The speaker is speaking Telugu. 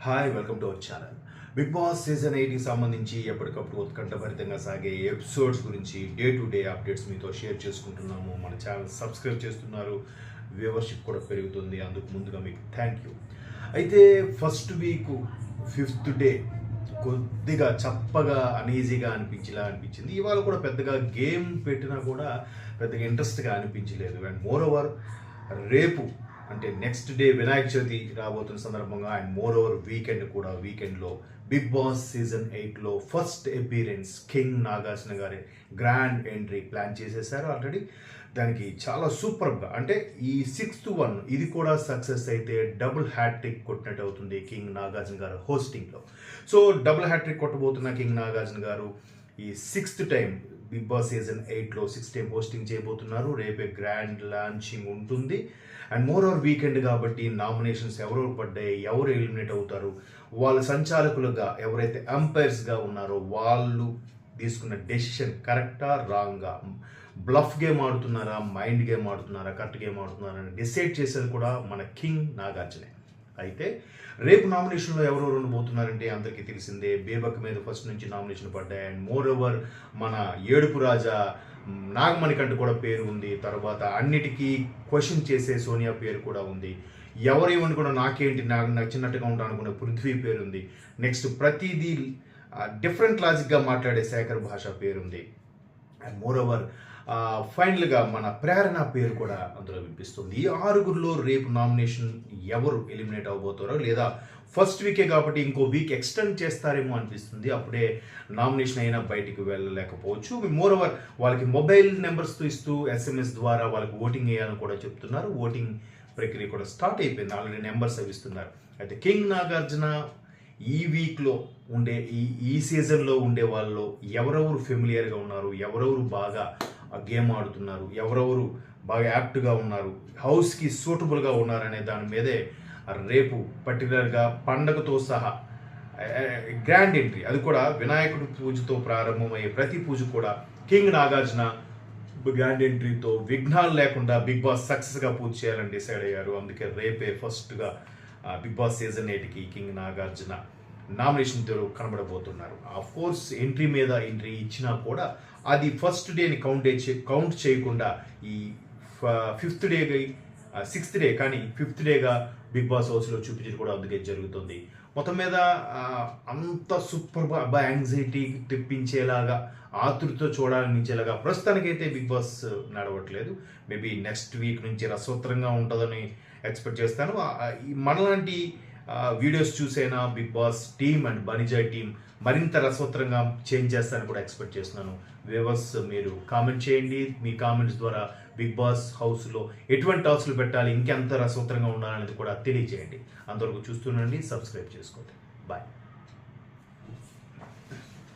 Hi welcome to our channel. Bigg Boss season 8కి సంబంధించి ఎప్పటికప్పుడు ఉత్కంఠభరితంగా సాగే ఎపిసోడ్స్ గురించి డే టు డే అప్డేట్స్ మీతో షేర్ చేసుకుంటున్నాము. మన ఛానల్ సబ్స్క్రైబ్ చేస్తున్నారు, వ్యూవర్షిప్ కూడా పెరుగుతుంది. అందుకు ముందుగా మీకు థ్యాంక్ యూ. అయితే ఫస్ట్ వీక్ 5th డే కొద్దిగా చప్పగా అనీజీగా అనిపించింది. ఇవాళ కూడా పెద్దగా గేమ్ పెట్టినా కూడా పెద్దగా ఇంట్రెస్ట్గా అనిపించలేదు. అండ్ మోర్ ఓవర్ రేపు అంటే నెక్స్ట్ డే వినాయక చవితి రాబోతున్న సందర్భంగా అండ్ మోర్ ఓవర్ వీకెండ్లో బిగ్ బాస్ సీజన్ 8లో ఫస్ట్ అపీరెన్స్ కింగ్ నాగార్జున గారి గ్రాండ్ ఎంట్రీ ప్లాన్ చేసేసారు ఆల్రెడీ. దానికి చాలా సూపర్గా అంటే ఈ 6th వన్ ఇది కూడా సక్సెస్ అయితే డబుల్ హ్యాట్రిక్ కొట్టినట్టు అవుతుంది కింగ్ నాగార్జున గారు హోస్టింగ్లో. సో డబుల్ హ్యాట్రిక్ కొట్టబోతున్న కింగ్ నాగార్జున గారు ఈ 6th time Bigg Boss season 8లో 6th టైం హోస్టింగ్ చేయబోతున్నారు. రేపే గ్రాండ్ లాంచింగ్ ఉంటుంది. అండ్ మోర్ ఓవర్ వీకెండ్ కాబట్టి నామినేషన్స్ ఎవరెవరు పడ్డాయి, ఎవరు ఎలిమినేట్ అవుతారు, వాళ్ళ సంచాలకులుగా ఎవరైతే అంపైర్స్గా ఉన్నారో వాళ్ళు తీసుకున్న డెసిషన్ కరెక్టా రాంగా, బ్లఫ్ గేమ్ ఆడుతున్నారా, మైండ్ గేమ్ ఆడుతున్నారా, కరెక్ట్ గేమ్ ఆడుతున్నారా అని డిసైడ్ చేసేది కూడా మన కింగ్ నాగార్జునే. అయితే రేపు నామినేషన్లో ఎవరెవరు ఉండబోతున్నారంటే అందరికీ తెలిసిందే. బేబక్ మీద ఫస్ట్ నుంచి నామినేషన్ పడ్డాయి. అండ్ మోర్ ఓవర్ మన ఏడుపు రాజా నాగమణికంట కూడా పేరు ఉంది. తర్వాత అన్నిటికీ క్వశ్చన్ చేసే సోనియా పేరు కూడా ఉంది. ఎవరేమని కూడా నాకేంటి నాకు నచ్చినట్టుగా ఉంటాను అనుకునే పృథ్వీ పేరు ఉంది. నెక్స్ట్ ప్రతిదీ డిఫరెంట్ లాజిక్గా మాట్లాడే శేఖర్ భాష పేరుంది. అండ్ మోర్ ఓవర్ ఫైనల్గా మన ప్రేరణ పేరు కూడా అందులో వినిపిస్తుంది. ఈ 6గురిలో రేపు నామినేషన్ ఎవరు ఎలిమినేట్ అవబోతారో, లేదా ఫస్ట్ వీకే కాబట్టి ఇంకో వీక్ ఎక్స్టెండ్ చేస్తారేమో అనిపిస్తుంది. అప్పుడే నామినేషన్ అయినా బయటికి వెళ్ళలేకపోవచ్చు. మోర్ ఓవర్ వాళ్ళకి మొబైల్ నెంబర్స్తో ఇస్తూ SMS ద్వారా వాళ్ళకి ఓటింగ్ వేయాలని కూడా చెప్తున్నారు. ఓటింగ్ ప్రక్రియ కూడా స్టార్ట్ అయిపోయింది. ఆల్రెడీ నెంబర్స్ అవి ఇస్తున్నారు. అయితే కింగ్ నాగార్జున ఈ వీక్లో ఉండే ఈ సీజన్లో ఉండే వాళ్ళు ఎవరెవరు ఫెమిలియర్గా ఉన్నారు, ఎవరెవరు బాగా గేమ్ ఆడుతున్నారు, ఎవరెవరు బాగా యాప్ట్గా ఉన్నారు, హౌస్కి సూటబుల్గా ఉన్నారనే దాని మీదే రేపు పర్టికులర్గా పండగతో సహా గ్రాండ్ ఎంట్రీ, అది కూడా వినాయకుడి పూజతో ప్రారంభమయ్యే ప్రతి పూజ కూడా కింగ్ నాగార్జున గ్రాండ్ ఎంట్రీతో విఘ్నాలు లేకుండా బిగ్ బాస్ సక్సెస్గా పూజ చేయాలని డిసైడ్ అయ్యారు. అందుకే రేపే ఫస్ట్గా బిగ్ బాస్ సీజన్ 8కి కింగ్ నాగార్జున నామినేషన్తో కనబడబోతున్నారు. ఆఫ్ కోర్స్ ఎంట్రీ మీద ఎంట్రీ ఇచ్చినా కూడా అది ఫస్ట్ డేని కౌంట్ చేయకుండా ఈ 5th డే 6th డే కానీ 5th డేగా బిగ్ బాస్ హౌస్లో చూపించడం కూడా అందుకే జరుగుతుంది. మొత్తం మీద అంత సూపర్ యాంగ్జైటీ తెప్పించేలాగా, ఆతృతో చూడాలనిపించేలాగా ప్రస్తుతానికైతే బిగ్ బాస్ నడవట్లేదు. మేబీ నెక్స్ట్ వీక్ నుంచి రసవత్తరంగా ఉంటుందని ఎక్స్పెక్ట్ చేస్తాను. మనలాంటి వీడియోస్ చూసైనా Bigg Boss team and Banijay team మరింత రసవత్తరంగా చేంజ్ చేస్తానని కూడా ఎక్స్పెక్ట్ చేస్తున్నాను. వ్యూవర్స్ మీరు కామెంట్ చేయండి. మీ కామెంట్స్ ద్వారా బిగ్ బాస్ హౌస్లో ఎటువంటి టాస్క్లు పెట్టాలి, ఇంకెంత రసవత్తరంగా ఉండాలనేది కూడా తెలియజేయండి. అంతవరకు చూస్తుండండి, సబ్స్క్రైబ్ చేసుకోండి. బాయ్.